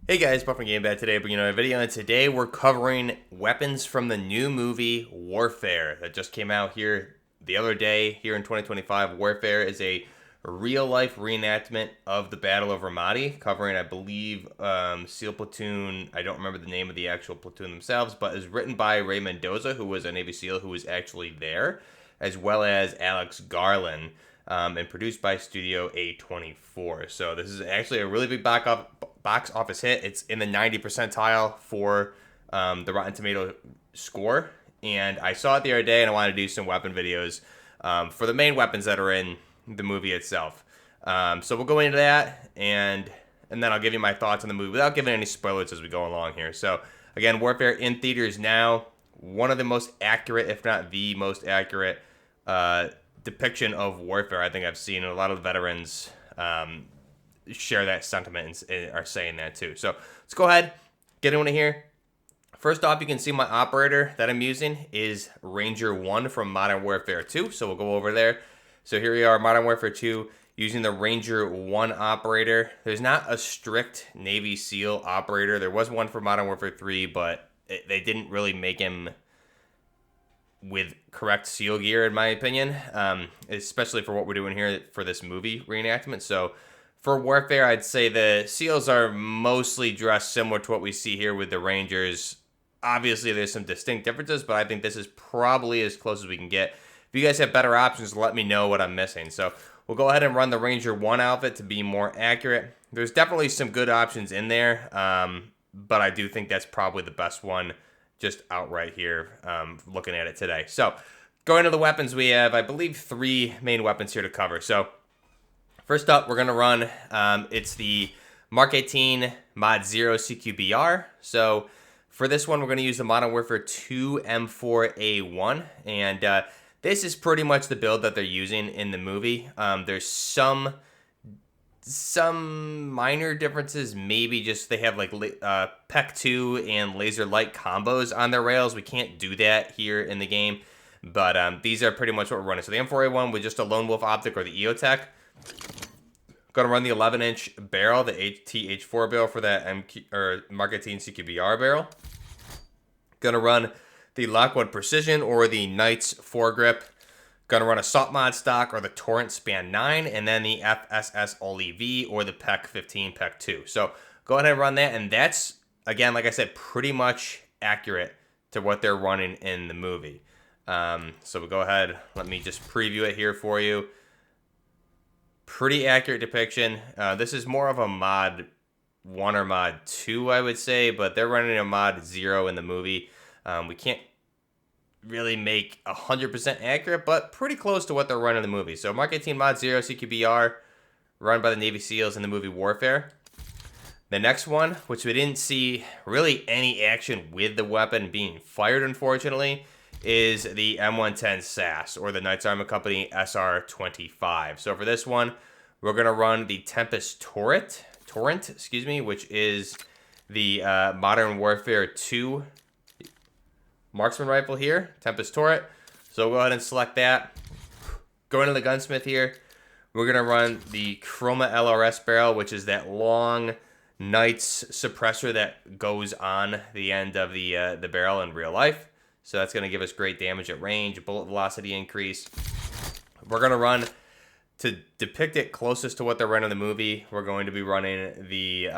Hey guys, Buff from Game Bad today, bringing you a video, and today we're covering weapons from the new movie Warfare that just came out here the other day here in 2025. Warfare is a real-life reenactment of the Battle of Ramadi, covering, I believe, SEAL Platoon. I don't remember the name of the actual platoon themselves, but is written by Ray Mendoza, who was a Navy SEAL who was actually there, as well as Alex Garland. And produced by Studio A24. So this is actually a really big box office hit. It's in the 90 percentile for the Rotten Tomato score. And I saw it the other day, and I wanted to do some weapon videos for the main weapons that are in the movie itself. So we'll go into that, and then I'll give you my thoughts on the movie without giving any spoilers as we go along here. So again, Warfare in theaters now. One of the most accurate, if not the most accurate, depiction of warfare I think I've seen, and a lot of the veterans share that sentiment and are saying that too. So let's go ahead, get into here. First off, you can see my operator that I'm using is Ranger 1 from Modern Warfare 2. So we'll go over there. So here we are, Modern Warfare 2, using the Ranger 1 operator. There's not a strict Navy SEAL operator. There was one for Modern Warfare 3, but they didn't really make him with correct SEAL gear, in my opinion, especially for what we're doing here for this movie reenactment. So for Warfare, I'd say the SEALs are mostly dressed similar to what we see here with the Rangers. Obviously, there's some distinct differences, but I think this is probably as close as we can get. If you guys have better options, let me know what I'm missing. So we'll go ahead and run the Ranger 1 outfit to be more accurate. There's definitely some good options in there, but I do think that's probably the best one just outright here, looking at it today. So going to the weapons, we have, I believe, 3 main weapons here to cover. So first up, we're going to run, it's the Mark 18 Mod 0 CQBR. So for this one, we're going to use the Modern Warfare 2 M4A1. And this is pretty much the build that they're using in the movie. There's some minor differences, maybe just they have like PEC 2 and laser light combos on their rails. We can't do that here in the game, but these are pretty much what we're running. So the M4A1 with just a Lone Wolf optic or the EOTech. Going to run the 11-inch barrel, the TH4 barrel for that Mark 18 CQBR barrel. Going to run the Lockwood Precision or the Knights foregrip. Going to run a Salt Mod stock or the Torrent Span 9, and then the FSS Oli V or the PEC 15 PEC 2. So go ahead and run that, and that's, again, like I said, pretty much accurate to what they're running in the movie. So we'll go ahead, let me just preview it here for you. Pretty accurate depiction. This is more of a Mod 1 or Mod 2, I would say, but they're running a Mod 0 in the movie. We can't really make 100% accurate, but pretty close to what they're running in the movie. So Mark 18 Mod 0 CQBR, run by the Navy SEALs in the movie Warfare. The next one, which we didn't see really any action with the weapon being fired, unfortunately, is the M110 SAS, or the Knights Armament Company SR-25. So for this one, we're going to run the Tempest Torrent, which is the Modern Warfare 2 marksman rifle here, Tempest Torrent. So we'll go ahead and select that. Going to the gunsmith here, we're going to run the Chroma LRS barrel, which is that long Knights suppressor that goes on the end of the barrel in real life. So that's going to give us great damage at range, bullet velocity increase. We're going to run, to depict it closest to what they're running in the movie, we're going to be running the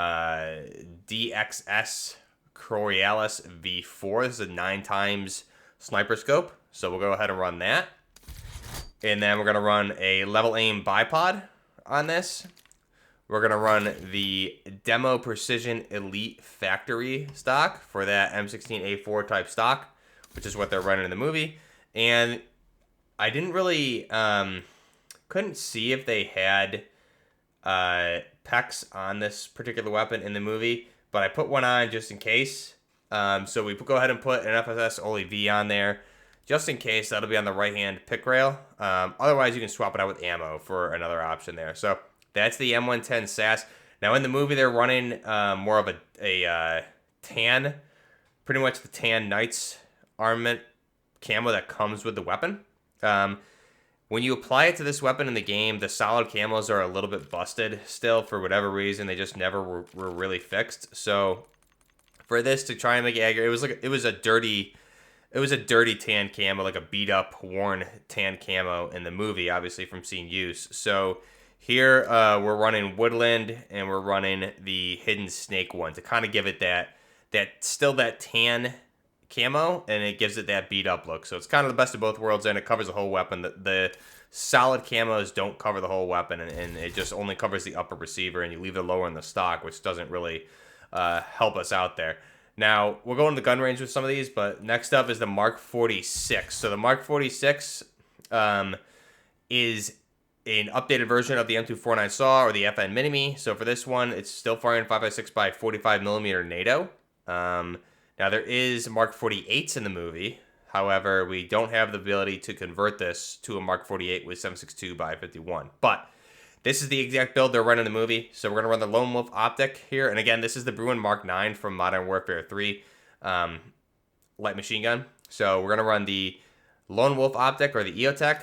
DXS Coriolis V4. This is a 9x sniper scope, so we'll go ahead and run that. And then we're going to run a level aim bipod on this. We're going to run the Demo Precision Elite Factory stock for that M16A4 type stock, which is what they're running in the movie. And I didn't really, couldn't see if they had PECs on this particular weapon in the movie, but I put one on just in case. So we go ahead and put an FSS Oli V on there, just in case. That'll be on the right-hand pick rail. Otherwise, you can swap it out with ammo for another option there. So that's the M110 SAS. Now, in the movie, they're running more of a tan, pretty much the tan Knights armament camo that comes with the weapon. When you apply it to this weapon in the game, the solid camos are a little bit busted still for whatever reason. They just never were really fixed. So for this to try and make it accurate, it was a dirty tan camo, like a beat up, worn tan camo in the movie, obviously from seeing use. So here we're running woodland and we're running the hidden snake one to kind of give it that tan camo, and it gives it that beat up look. So it's kind of the best of both worlds, and it covers the whole weapon. The solid camos don't cover the whole weapon, and it just only covers the upper receiver, and you leave the lower in the stock, which doesn't really help us out there. Now, we'll go into the gun range with some of these, but next up is the Mark 46. So the Mark 46 is an updated version of the M249 SAW or the FN Mini-Me. So for this one, it's still firing 5.56 by 45 millimeter NATO. Now, there is Mark 48s in the movie. However, we don't have the ability to convert this to a Mark 48 with 7.62 by 51. But this is the exact build they're running in the movie. So we're going to run the Lone Wolf optic here. And again, this is the Bruin Mark 9 from Modern Warfare 3 light machine gun. So we're going to run the Lone Wolf optic or the EOTech.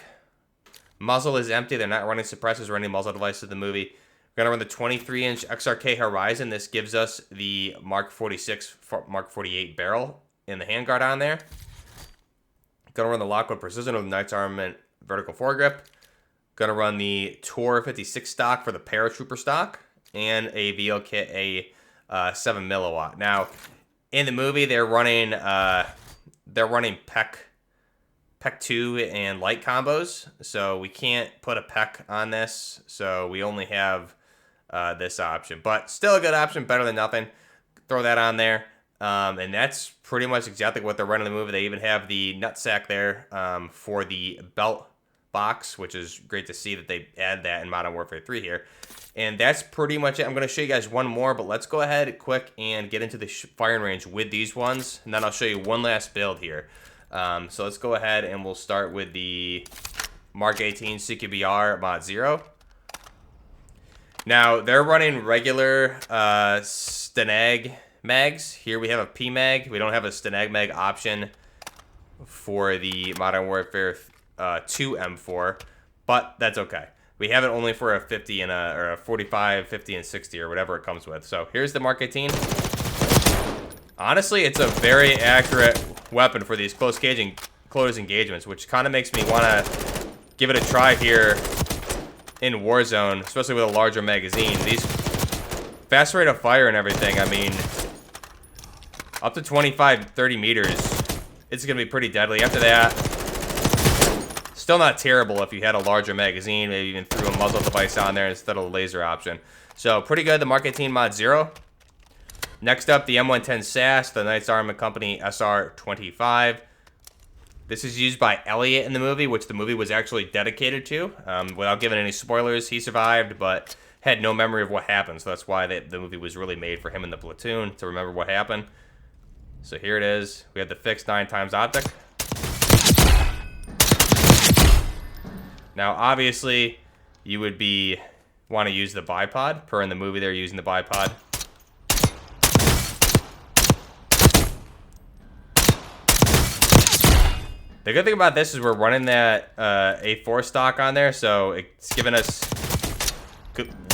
Muzzle is empty. They're not running suppressors or any muzzle devices in the movie. We're going to run the 23-inch XRK Horizon. This gives us the Mark 46, Mark 48 barrel in the handguard on there. Going to run the Lockwood Precision of the Knight's Armament vertical foregrip. Going to run the Tor 56 stock for the paratrooper stock. And a VLK 7 milliwatt. Now, in the movie, they're running PEC 2 and light combos. So we can't put a PEC on this. So we only have this option, but still a good option, better than nothing. Throw that on there, and that's pretty much exactly what they're running in the movie. They even have the nutsack there for the belt box, which is great to see that they add that in Modern Warfare 3 here. And that's pretty much it. I'm going to show you guys one more, but let's go ahead quick and get into the firing range with these ones, and then I'll show you one last build here. So let's go ahead and we'll start with the Mark 18 CQBR Mod 0. Now, they're running regular Stenag mags. Here we have a P-Mag. We don't have a Stenag mag option for the Modern Warfare 2 M4, but that's okay. We have it only for a 50 and or a 45, 50, and 60, or whatever it comes with. So here's the Mark 18. Honestly, it's a very accurate weapon for these close engagements, which kind of makes me want to give it a try here in Warzone, especially with a larger magazine. These fast rate of fire and everything, I mean, up to 25, 30 meters, it's going to be pretty deadly. After that, still not terrible if you had a larger magazine, maybe even threw a muzzle device on there instead of a laser option. So pretty good, the Mark 18 Mod 0. Next up, the M110 SAS, the Knight's Armament Company SR-25. This is used by Elliot in the movie, which the movie was actually dedicated to. Without giving any spoilers, he survived, but had no memory of what happened. So that's why the movie was really made for him in the platoon, to remember what happened. So here it is. We have the fixed 9x optic. Now, obviously, you would want to use the bipod. Per in the movie, they're using the bipod. The good thing about this is we're running that A4 stock on there, so it's giving us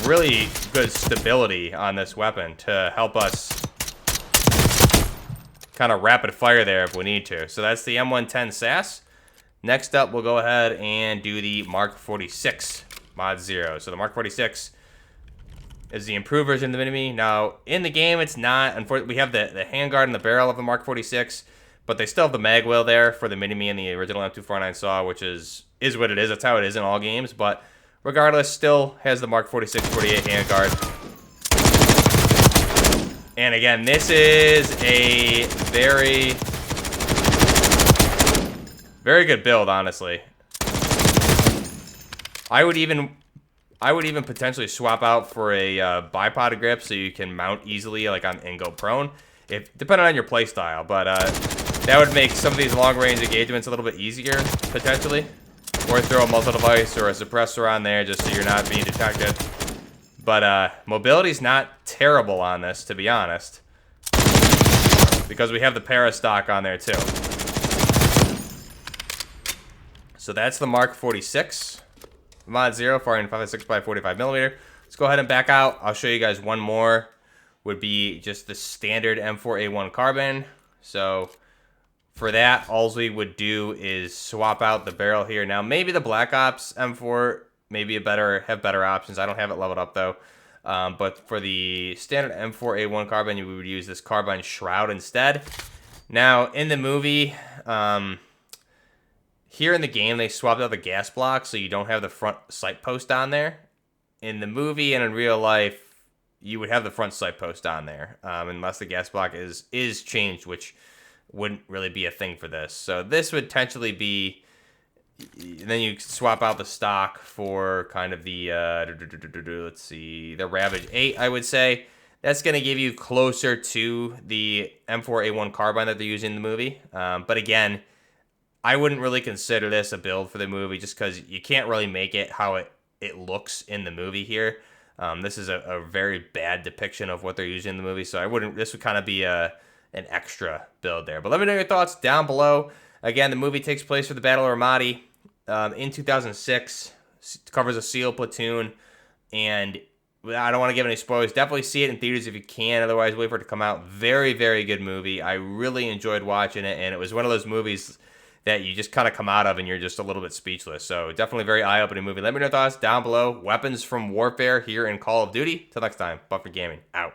really good stability on this weapon to help us kind of rapid fire there if we need to. So that's the M110 SAS. Next up, we'll go ahead and do the Mark 46 Mod 0. So the Mark 46 is the improved version of the Mini-Me. Now, in the game, it's not. Unfortunately, we have the handguard and the barrel of the Mark 46. But they still have the mag wheel there for the Mini-Me and the original M249 SAW, which is what it is. That's how it is in all games. But regardless, still has the Mark 46 48 handguard. And again, this is a very, very good build, honestly. I would even potentially swap out for a bipod grip so you can mount easily, like and go prone, depending on your play style. But that would make some of these long-range engagements a little bit easier, potentially. Or throw a muzzle device or a suppressor on there just so you're not being detected. But mobility's not terrible on this, to be honest. Because we have the para stock on there, too. So that's the Mark 46. Mod 0, firing 5.6 by 45 millimeter. Let's go ahead and back out. I'll show you guys one more. Would be just the standard M4A1 carbine. So for that, all we would do is swap out the barrel here. Now, maybe the Black Ops M4 maybe have better options. I don't have it leveled up though. But for the standard M4A1 carbine, you would use this carbine shroud instead. Now, in the movie, here in the game, they swapped out the gas block, so you don't have the front sight post on there. In the movie and in real life, you would have the front sight post on there, unless the gas block is changed, which wouldn't really be a thing for this. So this would potentially be, then you swap out the stock for kind of the, let's see, the Ravage 8, I would say. That's going to give you closer to the M4A1 carbine that they're using in the movie. But again, I wouldn't really consider this a build for the movie just because you can't really make it how it looks in the movie here. This is a very bad depiction of what they're using in the movie, so this would kind of be an extra build there. But let me know your thoughts down below. Again, the movie takes place for the Battle of Ramadi in 2006. Covers a SEAL platoon, and I don't want to give any spoilers. Definitely see it in theaters if you can. Otherwise, wait for it to come out. Very, very good movie. I really enjoyed watching it, and it was one of those movies that you just kind of come out of and you're just a little bit speechless. So definitely a very eye-opening movie. Let me know your thoughts down below. Weapons from Warfare here in Call of Duty. Till next time, Buffer Gaming, out.